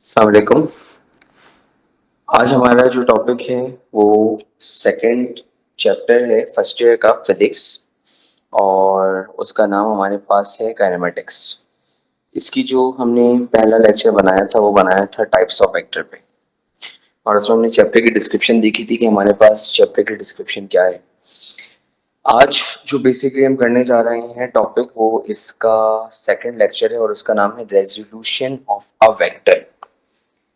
अस्सलाम वालेकुम। आज हमारा जो टॉपिक है वो सेकंड चैप्टर है फर्स्ट ईयर का फिजिक्स और उसका नाम हमारे पास है काइनेमेटिक्स। इसकी जो हमने पहला लेक्चर बनाया था वो बनाया था टाइप्स ऑफ वेक्टर पे और उसमें हमने चैप्टर की डिस्क्रिप्शन देखी थी कि हमारे पास चैप्टर की डिस्क्रिप्शन क्या है। आज जो बेसिकली हम करने जा रहे हैं टॉपिक वो इसका सेकंड लेक्चर है और उसका नाम है रेजोल्यूशन ऑफ अ वेक्टर।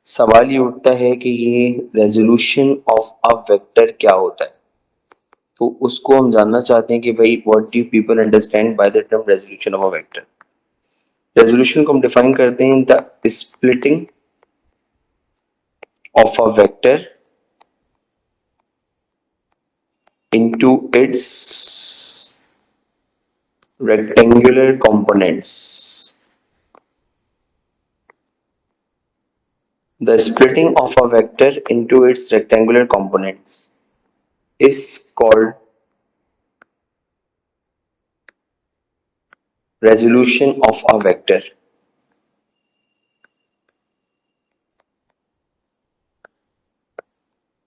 सवाल ये उठता है कि ये रेजोल्यूशन ऑफ अ वेक्टर क्या होता है, तो उसको हम जानना चाहते हैं कि भाई what do people understand by the term resolution of a vector. Resolution को हम डिफाइन करते हैं the splitting of a vector into its rectangular components. The splitting of a vector into its rectangular components is called resolution of a vector.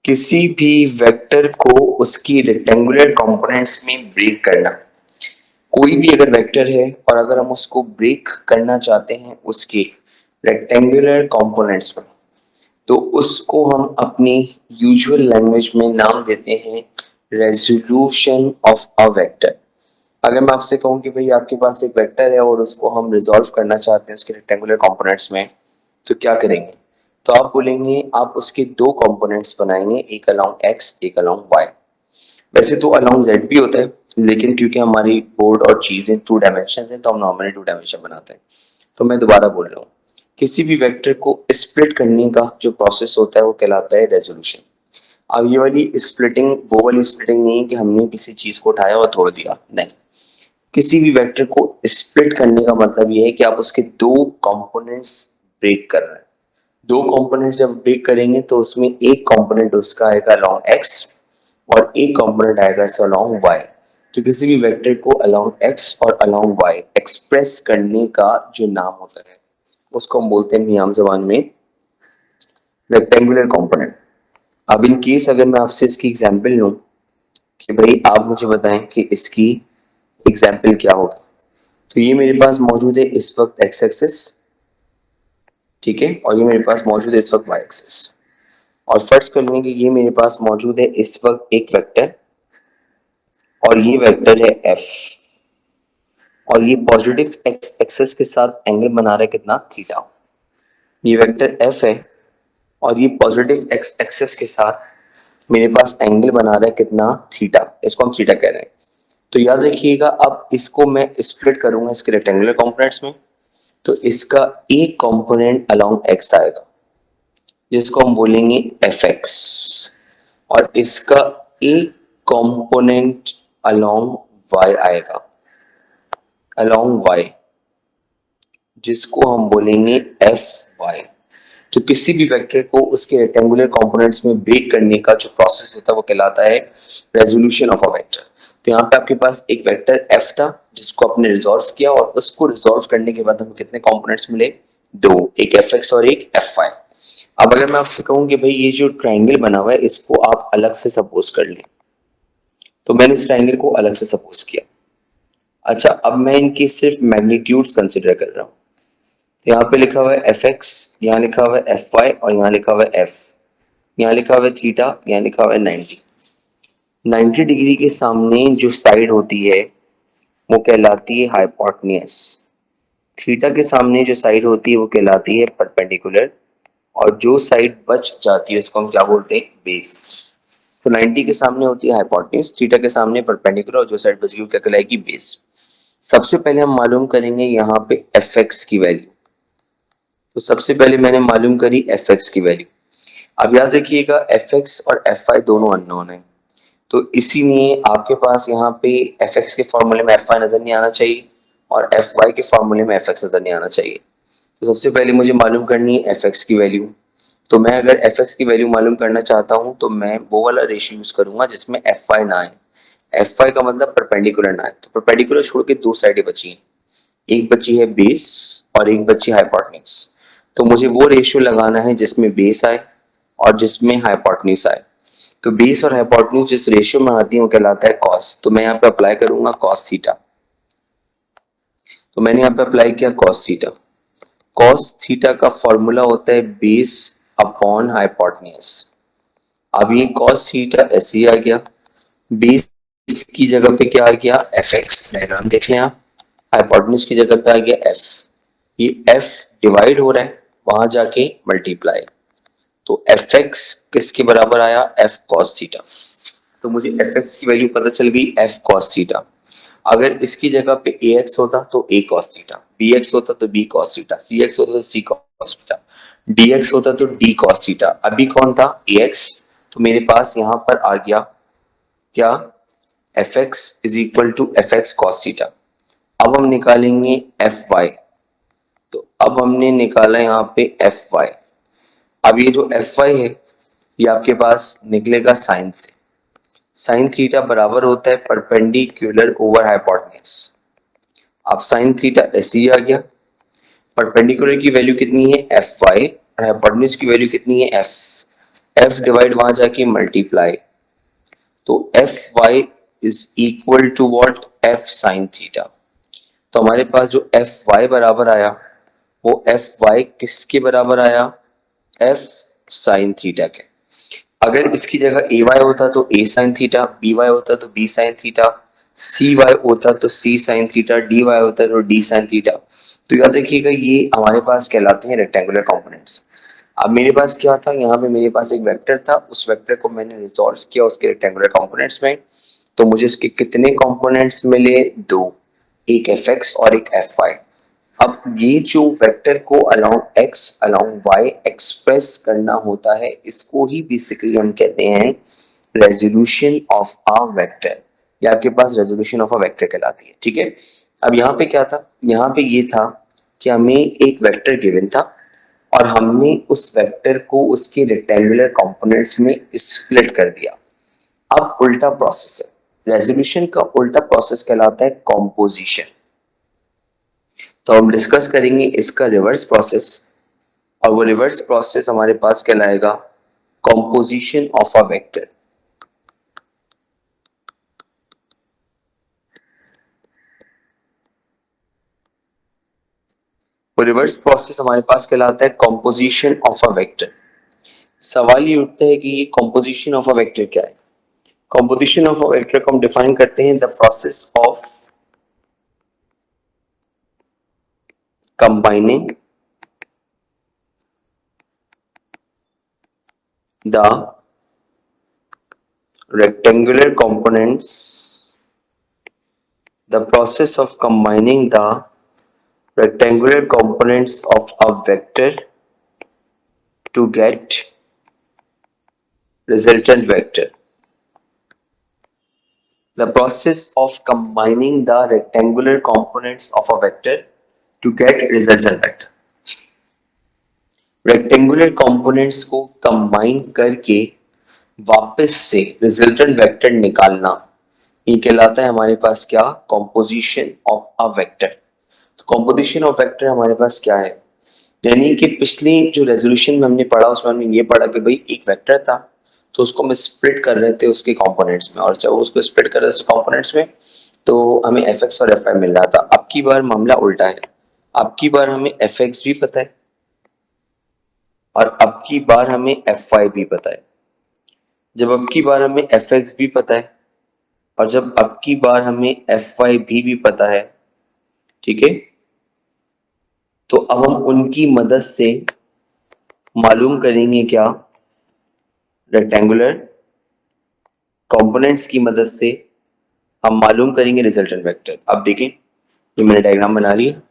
किसी भी vector को उसकी rectangular components में break करना। कोई भी अगर वेक्टर है और अगर हम उसको ब्रेक करना चाहते हैं उसके रेक्टेंगुलर कंपोनेंट्स में, तो उसको हम अपनी यूजुअल लैंग्वेज में नाम देते हैं रेजोल्यूशन ऑफ अ वेक्टर। अगर मैं आपसे कहूं कि भाई आपके पास एक वेक्टर है और उसको हम रिजॉल्व करना चाहते हैं उसके रेक्टेंगुलर कंपोनेंट्स में, तो क्या करेंगे? तो आप बोलेंगे आप उसके दो कंपोनेंट्स बनाएंगे, एक अलोंग एक्स एक अलोंग वाई। वैसे तो अलोंग जेड भी होता है, लेकिन क्योंकि हमारी बोर्ड और चीजें टू डायमेंशन है तो हम नॉर्मली टू डायमेंशन बनाते हैं। तो मैं दोबारा बोल रहा हूँ, किसी भी वेक्टर को स्प्लिट करने का जो प्रोसेस होता है वो कहलाता है रेजोल्यूशन। अब ये वाली स्प्लिटिंग वो वाली स्प्लिटिंग नहीं है कि हमने किसी चीज को उठाया और तोड़ दिया, नहीं। किसी भी वेक्टर को स्प्लिट करने का मतलब ये है कि आप उसके दो कंपोनेंट्स ब्रेक कर रहे हैं। दो कंपोनेंट जब ब्रेक करेंगे तो उसमें एक कंपोनेंट उसका आएगा अलोंग एक्स और एक कंपोनेंट आएगा अलोंग वाई। तो किसी भी वेक्टर को अलोंग एक्स और अलोंग वाई एक्सप्रेस करने का जो नाम होता है उसको हम बोलते हैं आम जबान में रेक्टेंगुलर कंपोनेंट। अब इन केस अगर मैं आपसे इसकी एग्जांपल लूं कि भाई आप मुझे बताएं कि इसकी एग्जांपल क्या होगी, तो ये मेरे पास मौजूद है इस वक्त एक्स एक्सिस, ठीक है, और ये मेरे पास मौजूद है इस वक्त वाई एक्सिस। और फर्ज कर लेंगे कि ये मेरे पास मौजूद है इस वक्त एक वेक्टर और ये वेक्टर है एफ और ये पॉजिटिव एक्स एक्सिस के साथ एंगल बना रहा है कितना, थीटा। ये वेक्टर एफ है और ये पॉजिटिव एक्स एक्सिस के साथ मेरे पास एंगल बना रहा है कितना, थीटा। इसको हम थीटा कह रहे हैं। तो याद रखिएगा, अब इसको मैं स्प्लिट करूंगा इसके रेक्टेंगुलर कंपोनेंट्स में, तो इसका एक कंपोनेंट अलोंग एक्स आएगा जिसको हम बोलेंगे एफ एक्स और इसका एक कंपोनेंट अलोंग वाई आएगा, अलोंग वाई, जिसको हम बोलेंगे एफ वाई। तो किसी भी वेक्टर को उसके रेक्टेंगुलर कंपोनेंट्स में ब्रेक करने का जो प्रोसेस होता है वो कहलाता है रेजोल्यूशन ऑफ अ वेक्टर। तो यहाँ पे आपके पास एक वेक्टर एफ था जिसको आपने रिजॉल्व किया और उसको रिजॉल्व करने के बाद हमें कितने कंपोनेंट्स मिले, दो, एक एफ एक्स और एक एफ वाई। अब अगर मैं आपसे कहूँ कि भाई ये जो ट्राइंगल बना हुआ है इसको आप अलग से सपोज कर लें, तो मैंने इस ट्राइंगल को अलग से सपोज किया। अच्छा, अब मैं इनकी सिर्फ मैग्नीट्यूड्स कंसिडर कर रहा हूँ। यहाँ पे लिखा हुआ है एफ एक्स, यहाँ लिखा हुआ है एफ वाई और यहाँ लिखा हुआ है एफ, यहाँ लिखा हुआ है थीटा, यहाँ लिखा हुआ है 90। 90 डिग्री के सामने जो साइड होती है वो कहलाती है हाइपोटेन्यूज। थीटा के सामने जो साइड होती है वो कहलाती है परपेंडिकुलर और जो साइड बच जाती है उसको हम क्या बोलते हैं, बेस। तो 90 के सामने होती है हाइपोटेन्यूज, थीटा के सामने परपेंडिकुलर और जो साइड बच गई वो क्या कहलाएगी, बेस। सबसे पहले हम मालूम करेंगे यहाँ पे एफ एक्स की वैल्यू। तो सबसे पहले मैंने मालूम करी एफ एक्स की वैल्यू। अब याद रखिएगा एफ एक्स और एफ वाई दोनों अननोन है, तो इसीलिए आपके पास यहाँ पे एफ एक्स के फॉर्मूले में एफ वाई नजर नहीं आना चाहिए और एफ वाई के फॉर्मूले में एफ एक्स नजर नहीं आना चाहिए। तो सबसे पहले मुझे मालूम करनी है एफ एक्स की वैल्यू। तो मैं अगर एफ एक्स की वैल्यू मालूम करना चाहता हूँ तो मैं वो वाला रेशियो यूज करूंगा जिसमें एफ वाई ना आए। एफ वाई का मतलब परपेंडिकुलर ना आए, तो परपेंडिकुलर छोड़ के दो साइडें बची हैं, एक बची है बेस और एक बची हाइपोटेन्यूज। तो मुझे वो रेशियो लगाना है जिसमें बेस आए और जिसमें हाइपोटेन्यूज आए। तो बेस और हाइपोटेन्यूज जिस रेशियो में आती है वो कहलाता है कॉस। तो मैं यहाँ पे अप्लाई करूंगा कॉस थीटा। तो मैंने यहाँ पे अप्लाई किया कॉस थीटा। कॉस थीटा का फॉर्मूला होता है बेस अपॉन हाइपोटेन्यूज। अब ये कॉस थीटा ऐसे ही आ गया, बेस की जगह पे क्या आ गया एफ एक्स, डायग्राम देख लें आप। हाइपोटेन्यूज की जगह पे आ गया एफ, ये एफ डिवाइड हो रहा है वहां जाके मल्टीप्लाई, तो एफ एक्स किसके बराबर आया एफ कॉस थीटा। तो मुझे एफ एक्स की वैल्यू पता चल गई एफ कॉस थीटा। अगर इसकी जगह पे ए एक्स होता तो ए कॉस थीटा, बी एक्स होता तो बी कॉस थीटा, सी एक्स होता तो सी कॉस थीटा, डी एक्स होता तो डी कॉस थीटा। अभी कौन था ए एक्स, तो मेरे पास यहाँ पर आ गया क्या F X is equal to F X cos theta. अब हम निकालेंगे एफ वाई। तो अब हमने निकाला यहाँ पे एफ वाई। अब ये जो एफ वाई है ये आपके पास निकलेगा साइन से। साइन थीटा बराबर होता है परपेंडिकुलर ओवर हाइपोटेन्यूज। अब साइन थीटा ऐसे ही आ गया, परपेंडिकुलर की वैल्यू कितनी है एफ वाई और हाइपोटेन्यूज की वैल्यू कितनी है एफ। एफ डिवाइड वहां जाके मल्टीप्लाई, तो F Y is equal to what F sine theta. तो हमारे पास जो एफ वाई बराबर आया वो एफ वाई किसके बराबर आया एफ साइन थीटा के। अगर इसकी जगह ए वाई होता तो ए साइन थीटा, बी वाई होता तो बी साइन थीटा, सी वाई होता तो सी साइन थीटा, डी वाई होता तो डी साइन थीटा। तो याद रखिएगा ये हमारे पास कहलाते हैं रेक्टेंगुलर कंपोनेंट्स। अब मेरे पास क्या था, यहाँ पे मेरे पास एक वेक्टर था, उस वेक्टर को मैंने रिजॉल्व किया उसके रेक्टेंगुलर कंपोनेंट्स में। तो मुझे इसके कितने कंपोनेंट्स मिले, दो, एक एफ एक्स और एक एफ वाई। अब ये जो वेक्टर को along X along Y express करना होता है इसको ही बेसिकली हम कहते हैं रेजोल्यूशन ऑफ अ वेक्टर, या आपके पास रेजोल्यूशन ऑफ अ वेक्टर कहलाती है। ठीक है, अब यहाँ पे क्या था, यहाँ पे ये था कि हमें एक वेक्टर गिवन था और हमने उस वेक्टर को उसके रेक्टेंगुलर कंपोनेंट्स में स्प्लिट कर दिया। अब उल्टा प्रोसेस है, रेजोल्यूशन का उल्टा प्रोसेस कहलाता है कॉम्पोजिशन। तो हम डिस्कस करेंगे इसका रिवर्स प्रोसेस, और वो रिवर्स प्रोसेस हमारे पास कहलाएगा कॉम्पोजिशन ऑफ अ वेक्टर। वो रिवर्स प्रोसेस हमारे पास कहलाता है कॉम्पोजिशन ऑफ अ वेक्टर। सवाल ये उठता है कि ये कॉम्पोजिशन ऑफ अ वेक्टर क्या है। कॉम्पोजिशन ऑफ अ वेक्टर को हम डिफाइन करते हैं the process of combining the rectangular components, the process of combining the rectangular components of a vector to get resultant vector. The process of combining the rectangular components of a vector to get resultant vector. Rectangular components को combine करके वापस से resultant vector निकालना, ये कहलाता है हमारे पास क्या, कॉम्पोजिशन ऑफ अ वेक्टर। तो कॉम्पोजिशन ऑफ वेक्टर हमारे पास क्या है, यानी कि पिछली जो रेजोल्यूशन में हमने पढ़ा उसमें हमने ये पढ़ा कि भाई एक वेक्टर था तो उसको हम स्प्लिट कर रहे थे उसके कंपोनेंट्स में, और जब उसको स्प्लिट कर रहे थे कंपोनेंट्स में तो हमें एफ एक्स और एफ वाई मिल रहा था। अब की बार मामला उल्टा है, अब की बार हमें एफ एक्स भी पता है और अब की बार हमें एफ वाई भी पता है। जब अब की बार हमें एफ एक्स भी पता है और जब अब की बार हमें एफ वाई भी पता है, ठीक है, तो अब हम उनकी मदद से मालूम करेंगे क्या, रेक्टेंगुलर कंपोनेंट्स की मदद से हम मालूम करेंगे रिजल्टेंट वेक्टर। अब देखें ये मैंने डायग्राम बना लिया,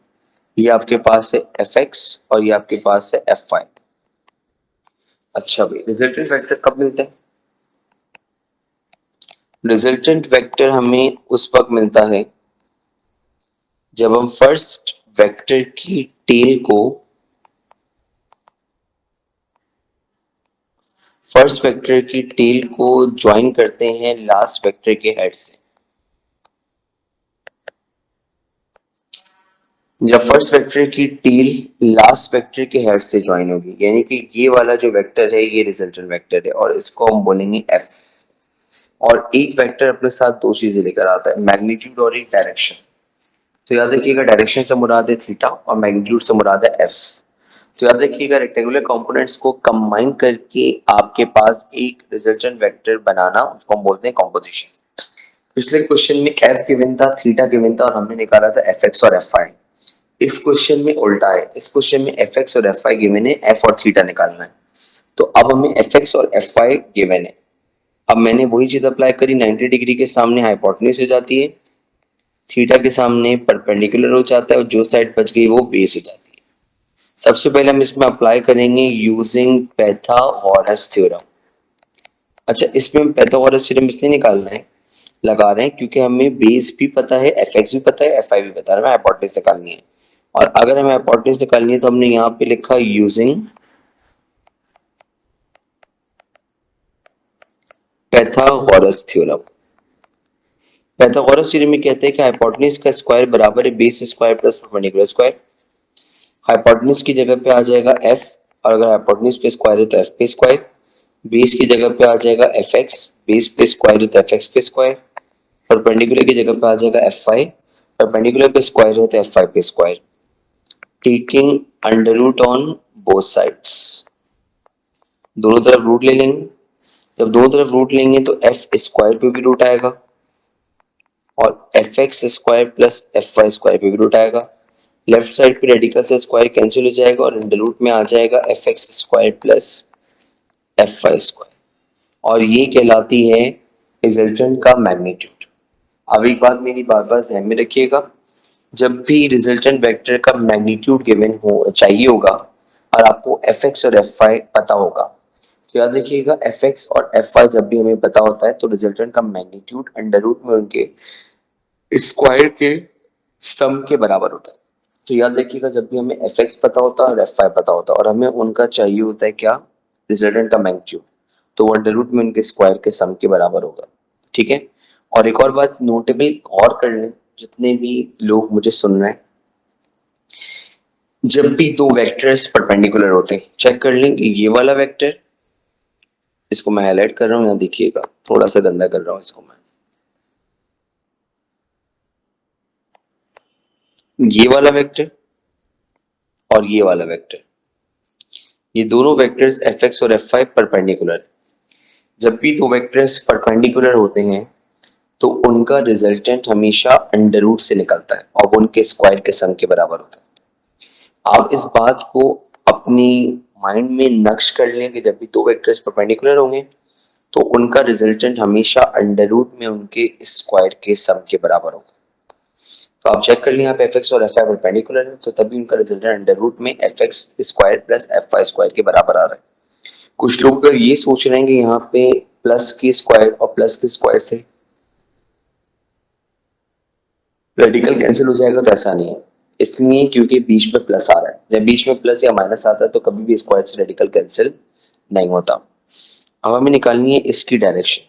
ये आपके पास है एफ एक्स और ये आपके पास है एफ वाई। अच्छा भाई रिजल्टेंट वेक्टर कब मिलता है, रिजल्टेंट वेक्टर हमें उस वक्त मिलता है जब हम फर्स्ट वेक्टर की टेल को फर्स्ट वेक्टर की टेल को ज्वाइन करते हैं लास्ट वेक्टर के हेड से। जब फर्स्ट वेक्टर की टेल लास्ट वेक्टर के हेड से ज्वाइन होगी, यानी कि ये वाला जो वेक्टर है ये रिजल्टेंट वेक्टर है और इसको हम बोलेंगे एफ। और एक वेक्टर अपने साथ दो चीजें लेकर आता है, मैग्नीट्यूड और एक डायरेक्शन। तो याद रखिएगा डायरेक्शन से मुराद है थीटा और मैग्नीट्यूड से मुराद है एफ। तो याद रखिएगा रेक्टेंगुलर कंपोनेंट्स को कंबाइन करके आपके पास एक रिजल्टेंट वेक्टर बनाना, उसको हम बोलते हैं कॉम्पोजिशन। पिछले क्वेश्चन में एफ गिवन था, थीटा गिवन था और हमने निकाला था एफ एक्स और एफ आई। इस क्वेश्चन में उल्टा है, इस क्वेश्चन में एफ एक्स और एफ आई गिवन है, एफ और थीटा निकालना है। तो अब हमें एफ एक्स और एफ आई गिवन है। अब मैंने वही चीज अप्लाई करी, 90 डिग्री के सामने हाइपोटेन्यूज हो जाती है, थीटा के सामने परपेंडिकुलर हो जाता है और जो साइड बच गई वो बेस हो जाती है। सबसे पहले हम इसमें अप्लाई करेंगे यूजिंग पाइथागोरस थ्योरम। अच्छा, इसमें हम पाइथागोरस थ्योरम इसलिए निकालना है, लगा रहे हैं क्योंकि हमें बेस भी पता है, एफ एक्स भी पता है, एफ आई भी पता है, हमें हाइपोटेन्यूज निकालनी है। और अगर हमें हाइपोटेन्यूज निकालनी है तो हमने यहाँ पे लिखा using Pythagoras theorem. Pythagoras theorem में कहते हैं कि हाइपोटेन्यूज का स्क्वायर बराबर है base square plus perpendicular square. Hypotenuse की जगह पे आ जाएगा एफ, और अगर हाइपोटेन्यूज पे स्क्वायर है तो एफ पे स्क्वायर। बेस की जगह पे आ जाएगा एफ एक्स, बेस पे स्क्वायर है तो एफ एक्स पे स्क्वायर। परपेंडिकुलर की जगह पे आ जाएगा एफ आई, परपेंडिकुलर पे स्क्वायर है तो एफ आई पे square. Taking under root on both sides, दोनों तरफ रूट ले लेंगे। जब दोनों तरफ रूट लेंगे तो एफ स्क्वायर पे भी रूट आएगा और F X square plus F Y square पे भी रूट आएगा। लेफ्ट साइड पे रेडिकल से स्क्वायर कैंसिल हो जाएगा और अंडर रूट में आ जाएगा F X square plus F Y square, और ये कहलाती है रिजल्टेंट का मैग्नीट्यूड। अब एक बात मेरी बार बार ध्यान में रखिएगा, जब भी रिजल्टेंट वेक्टर का मैग्नीट्यूड गिवन हो चाहिए होगा और आपको एफ एक्स और एफ वाई पता होगा, तो याद रखिएगा एफ एक्स और एफ वाई जब भी हमें पता होता है तो रिजल्टेंट का मैग्नीट्यूड अंडर रूट में उनके स्क्वायर के सम के बराबर होता है। तो याद रखिएगा जब भी हमें एफ एक्स पता होता है और एफ वाई पता होता है और हमें उनका चाहिए होता है क्या, रिजल्टेंट का मैग्नीट्यूड, तो वो अंडर रूट में उनके स्क्वायर के सम के बराबर होगा। ठीक है। और एक और बात नोटेबल और कर लें, जितने भी लोग मुझे सुन रहे हैं, जब भी दो वेक्टर्स परपेंडिकुलर होते हैं चेक कर लें कि ये वाला वेक्टर, इसको मैं हाईलाइट कर रहा हूँ, यहाँ देखिएगा थोड़ा सा गंदा कर रहा हूँ इसको मैं, ये वाला वेक्टर और ये वाला वेक्टर, ये दोनों वेक्टर्स एफ एक्स और एफ वाई परपेंडिकुलर है। जब भी दो वेक्टर्स परपेंडिकुलर होते हैं तो उनका रिजल्टेंट हमेशा अंडर रूट से निकलता है और वो उनके स्क्वायर के सम के बराबर होता है। आप इस बात को अपनी माइंड में नक्श कर लें कि जब भी दो वेक्टर्स परपेंडिकुलर होंगे तो उनका रिजल्टेंट हमेशा अंडर रूट में उनके स्क्वायर के सम के बराबर होगा। तो आप चेक कर लें यहाँ पे एफ एक्स और एफ वाई परपेंडिकुलर है तो तभी उनका रिजल्टेंट अंडर रूट में F X square plus F Y square के बराबर आ रहा है। कुछ लोग अगर ये सोच रहे हैं कि यहाँ पे प्लस के स्क्वायर और प्लस के स्क्वायर से रेडिकल कैंसिल हो जाएगा, तो ऐसा नहीं है। इसलिए क्योंकि बीच में प्लस आ रहा है, जब बीच में प्लस या माइनस आता है तो कभी भी स्क्वायर से रेडिकल कैंसिल नहीं होता। अब हमें निकालनी है इसकी डायरेक्शन।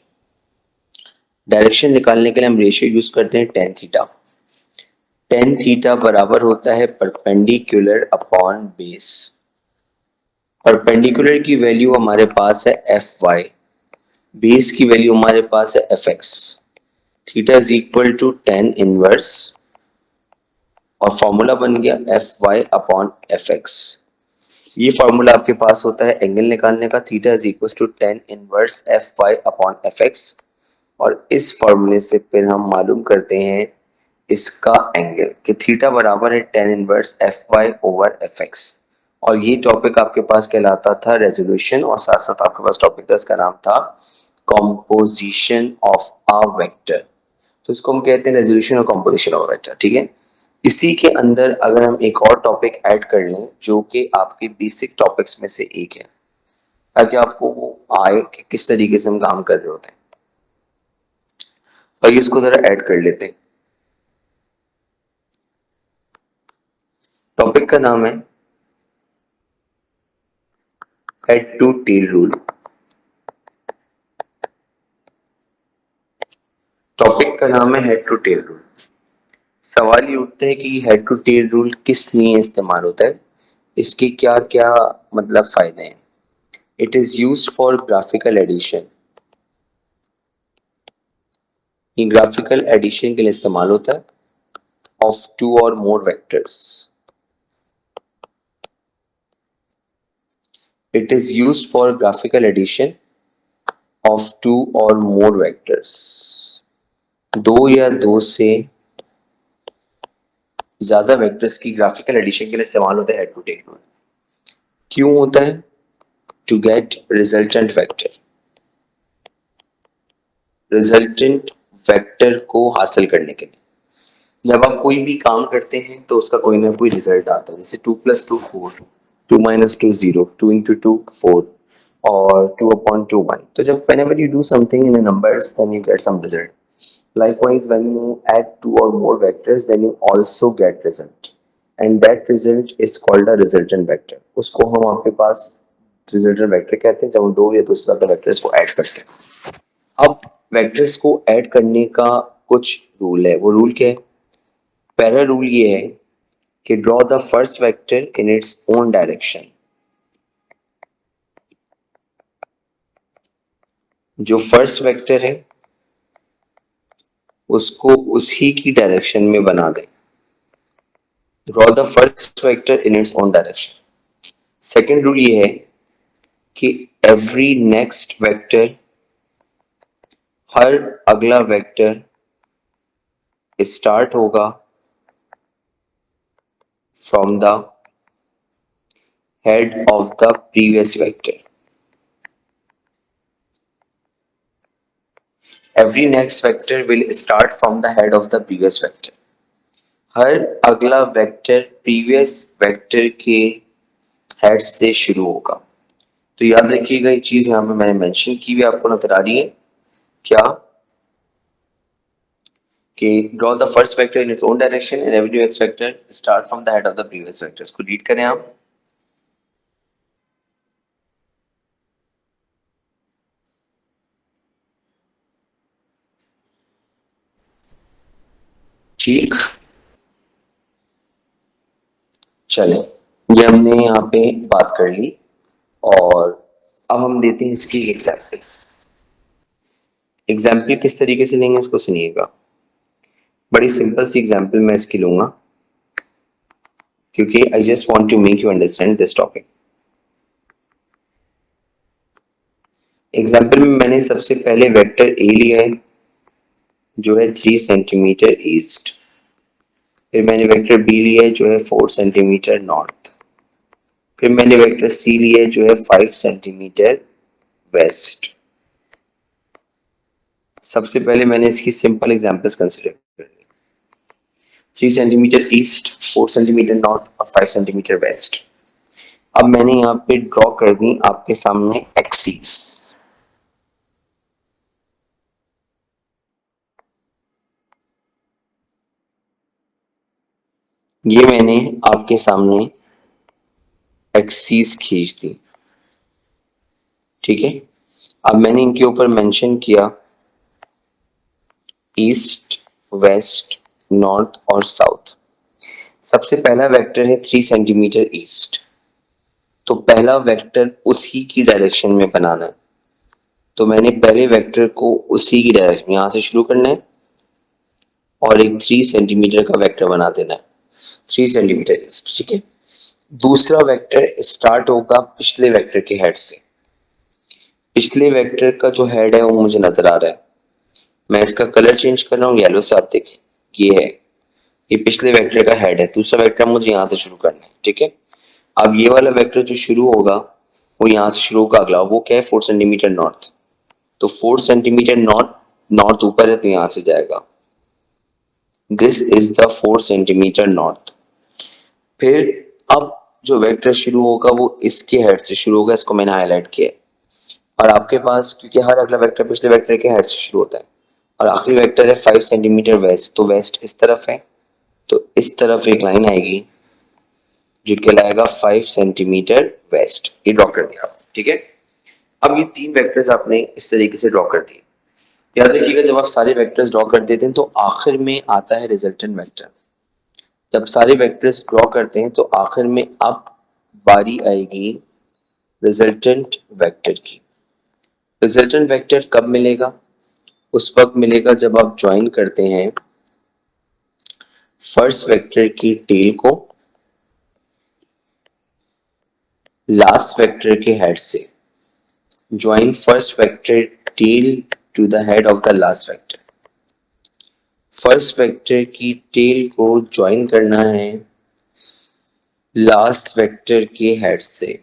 डायरेक्शन निकालने के लिए हम रेशियो यूज करते हैं टेन थीटा। टेन थीटा बराबर होता है परपेंडिकुलर अपॉन बेस। परपेंडिकुलर की वैल्यू हमारे पास है एफ वाई, बेस की वैल्यू हमारे पास है F X. Theta is equal to tan inverse और फॉर्मूला बन गया F Y upon F X. ये फॉर्मूला आपके पास होता है एंगल निकालने का, theta is equal to tan inverse F Y upon F X. और इस फॉर्मूले से फिर हम मालूम करते हैं इसका एंगल कि थीटा बराबर है tan inverse F Y over F X. और ये टॉपिक आपके पास कहलाता था रेजोल्यूशन, और साथ साथ आपके पास टॉपिक था, इसका नाम था कॉम्पोजिशन ऑफ अ वेक्टर। तो इसको हम कहते हैं रेजोल्यूशन और कॉम्पोजिशन ऑफ वेक्टर। ठीक है। इसी के अंदर अगर हम एक और टॉपिक ऐड कर लें जो कि आपके बेसिक टॉपिक्स में से एक है, ताकि आपको वो आए कि किस तरीके से हम काम कर रहे होते हैं, और इसको जरा ऐड कर लेते हैं। टॉपिक का नाम है head to tail rule. Topic का नाम है हेड टू टेल रूल। सवाल ये उठता है कि हेड टू टेल रूल किस लिए इस्तेमाल होता है, इसके क्या क्या मतलब फायदे हैं। It is use for graphical addition, ये ग्राफिकल एडिशन के लिए इस्तेमाल होता है। Of two or more vectors, it is use for graphical addition of two or more vectors, दो या दो से ज्यादा वेक्टर्स की ग्राफिकल एडिशन के लिए इस्तेमाल होता है हेड टू टेल रूल। क्यों होता है? To get resultant vector, resultant vector को हासिल करने के लिए। जब आप कोई भी काम करते हैं तो उसका कोई ना कोई रिजल्ट आता है, जैसे 2 + 2 4, 2 - 2 0, 2 × 2 4 और 2/2 1। तो जब whenever you do something in a numbers then you get some result. Likewise, when you add two or more vectors then you also get result, and that result is called a resultant vector. उसको हम आपके पास resultant vector कहते हैं जब हम दो या दो से ज्यादा vectors को add करते हैं। अब वेक्टर्स को ऐड करने का कुछ रूल है, वो रूल क्या है? पहला रूल ये है कि draw the first vector in its own direction. जो फर्स्ट वेक्टर है उसको उसी की डायरेक्शन में बना दें। Draw the first vector in its own direction. Second rule ये है कि एवरी नेक्स्ट वेक्टर, हर अगला वेक्टर स्टार्ट होगा from the head of the previous vector. Every next vector will start from the head of the previous vector. हर अगला vector previous vector के head से शुरू होगा। तो याद रखिएगा, ये चीज यहाँ पे मैंने मेंशन की हुई आपको नजर आ रही है क्या? कि draw the first vector in its own direction and every next vector start from the head of the previous vector. इसको रीड करें आप। ठीक, चले, ये हमने यहाँ पे बात कर ली और अब हम देते हैं इसकी एग्जाम्पल। एग्जाम्पल किस तरीके से लेंगे इसको सुनिएगा। बड़ी सिंपल सी एग्जाम्पल मैं इसकी लूंगा क्योंकि I just want to make you understand this topic. Example में मैंने सबसे पहले वेक्टर ए लिया है जो है 3 सेंटीमीटर ईस्ट, फिर मैंने वेक्टर बी लिया है जो है 4 सेंटीमीटर नॉर्थ, फिर मैंने वेक्टर सी लिया है जो है 5 सेंटीमीटर वेस्ट। सबसे पहले मैंने इसकी सिंपल एग्जांपल्स कंसीडर कर ली, 3 सेंटीमीटर ईस्ट, 4 सेंटीमीटर नॉर्थ और 5 सेंटीमीटर वेस्ट। अब मैंने यहाँ पे ड्रॉ कर दी आपके सामने एक्सिस। ये मैंने आपके सामने एक्सिस खींच दी, ठीक है। अब मैंने इनके ऊपर मेंशन किया ईस्ट, वेस्ट, नॉर्थ और साउथ। सबसे पहला वेक्टर है 3 सेंटीमीटर ईस्ट, तो पहला वेक्टर उसी की डायरेक्शन में बनाना है। तो मैंने पहले वेक्टर को उसी की डायरेक्शन यहां से शुरू करना है और एक 3 सेंटीमीटर का वेक्टर बना देना है, 3 सेंटीमीटर ईस्ट, ठीक है। दूसरा वेक्टर स्टार्ट होगा पिछले वेक्टर के हेड से। पिछले वेक्टर का जो हेड है वो मुझे नजर आ रहा है, मैं इसका कलर चेंज कर रहा हूँ येलो से, आप देखें ये है, ये पिछले वेक्टर का हेड है। दूसरा वेक्टर मुझे यहाँ से शुरू करना है, ठीक है। अब ये वाला वेक्टर जो शुरू होगा वो यहाँ से शुरू होगा अगला, वो क्या है 4 सेंटीमीटर नॉर्थ। तो 4 सेंटीमीटर नॉर्थ, नॉर्थ ऊपर है तो यहाँ से जाएगा, this is the 4 centimetre north. फिर अब जो वेक्टर शुरू होगा वो इसके हेड से शुरू होगा, इसको मैंने हाईलाइट किया है। और आपके पास क्योंकि हर अगला वेक्टर पिछले वेक्टर के हेड से शुरू होता है, और आखिरी वेक्टर है 5 सेंटीमीटर वेस्ट, तो वेस्ट इस तरफ है, तो इस तरफ एक लाइन आएगी जो कहलाएगा 5 सेंटीमीटर वेस्ट। ये ड्रॉ कर दिया आप, ठीक है। अब ये तीन वेक्टर्स आपने इस तरीके से ड्रॉ कर दिए। याद रखिएगा जब आप सारे वेक्टर्स ड्रॉ कर देते हैं तो आखिर में आता है रिजल्टेंट वेक्टर। जब सारे वेक्टर्स ड्रॉ करते हैं तो आखिर में अब बारी आएगी रिजल्टेंट वेक्टर की। रिजल्टेंट वेक्टर कब मिलेगा? उस वक्त मिलेगा जब आप ज्वाइन करते हैं फर्स्ट वेक्टर की टेल को लास्ट वेक्टर के हेड से। Join first vector tail to the head of the last vector. First vector की टेल को ज्वाइन करना है लास्ट वेक्टर के हेड से।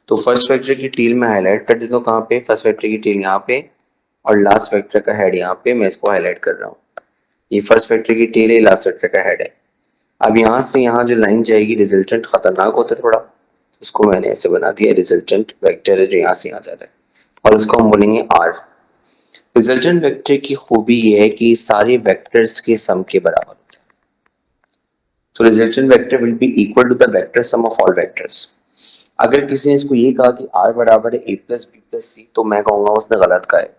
तो फर्स्ट वेक्टर की टेल में हाईलाइट कर देता हूँ, कहाँ पे? फर्स्ट वेक्टर की टेल यहाँ पे और लास्ट वेक्टर का हेड यहाँ पे, मैं इसको हाईलाइट कर रहा हूँ। ये फर्स्ट वेक्टर की टेल है, लास्ट वेक्टर का हेड है। अब यहाँ से यहाँ जो लाइन जाएगी, रिजल्टेंट खतरनाक होता है थोड़ा, तो उसको मैंने ऐसे बना दिया, रिजल्टेंट वेक्टर है जो यहाँ से यहाँ जा रहा है और उसको हम बोलेंगे आर। रिजल्टेंट वेक्टर की खूबी ये है कि सारे वेक्टर्स के सम के बराबर होता है। तो resultant vector will be equal to the vector sum of all vectors. अगर किसी ने इसको ये कहा कि आर बराबर है ए प्लस बी प्लस सी, तो मैं कहूंगा उसने गलत कहा है,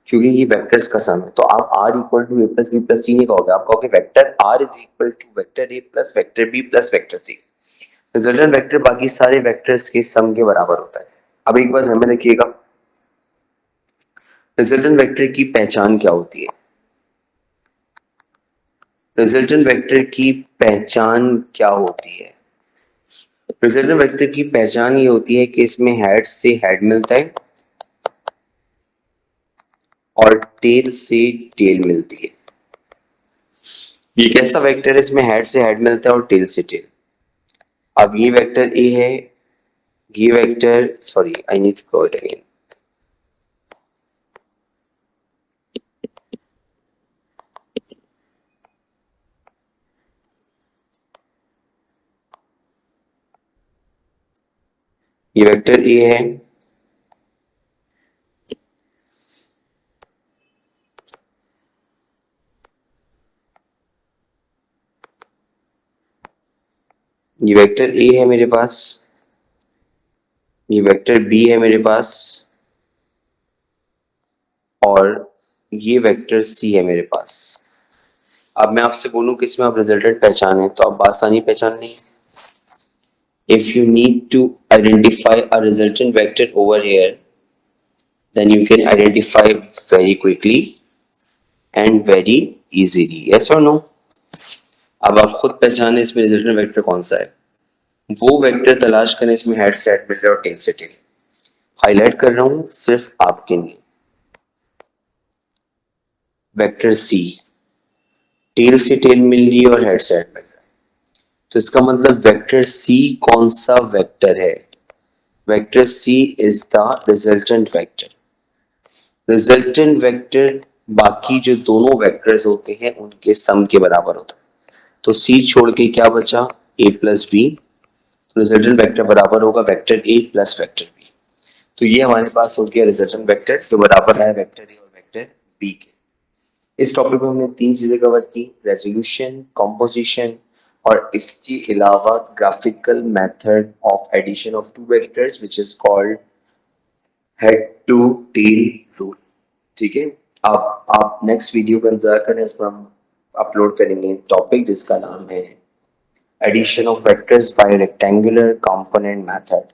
क्योंकि ये वेक्टर्स का सम है। तो आप R equal to A plus B plus C नहीं कहोगे, आप कहोगे vector R is equal to vector A plus vector B plus vector C. Resultant vector बाकी सारे वेक्टर्स के सम के बराबर होता है। अब एक बार ध्यान में रखिएगा, रिजल्टेंट वेक्टर की पहचान क्या होती है? रिजल्टेंट वेक्टर की पहचान क्या होती है? रिजल्टेंट वेक्टर की पहचान ये होती है कि इसमें हेड से हेड मिलता है और टेल से टेल मिलती है। ये कैसा वेक्टर है? इसमें हेड से हेड मिलता है और टेल से टेल। अब ये वेक्टर ए है, ये vector, sorry I need to go it again. ये वेक्टर ए है, ये वेक्टर ए है मेरे पास, ये वेक्टर बी है मेरे पास और ये वेक्टर सी है मेरे पास। अब मैं आपसे बोलूं कि इसमें आप रिजल्टेंट पहचाने, तो आप आसानी पहचान ली। If you need to identify a resultant vector over here, then you can identify very quickly and very easily. Yes or no? अब आप खुद पहचाने इसमें रिजल्टेंट वेक्टर कौन सा है। वो वेक्टर तलाश करें इसमें हेड से हेड मिल रहा है और टेल से टेल। हाईलाइट कर रहा हूं सिर्फ आपके लिए। वेक्टर सी, टेल से टेल मिल रही है और हेड से हेड मिल रहा है, तो इसका मतलब वेक्टर सी कौन सा वेक्टर है? Vector C is the resultant vector. Resultant vector बाकी जो दोनों वेक्टर्स होते हैं उनके सम के बराबर होता है। तो सी छोड़ के क्या बचा? A plus B. तो रिजल्टेंट वेक्टर बराबर होगा vector A plus vector B. तो ये हमारे पास हो गया रिजल्टेंट वेक्टर जो बराबर है वेक्टर ए और वेक्टर बी के। इस टॉपिक में हमने तीन चीजें कवर की, रेजोल्यूशन, कॉम्पोजिशन और इसके अलावा graphical method of addition of two vectors which is called head to tail rule. ठीक है, आप नेक्स्ट वीडियो का इंतजार करें, इसमें हम अपलोड करेंगे टॉपिक जिसका नाम है addition of vectors by rectangular component method.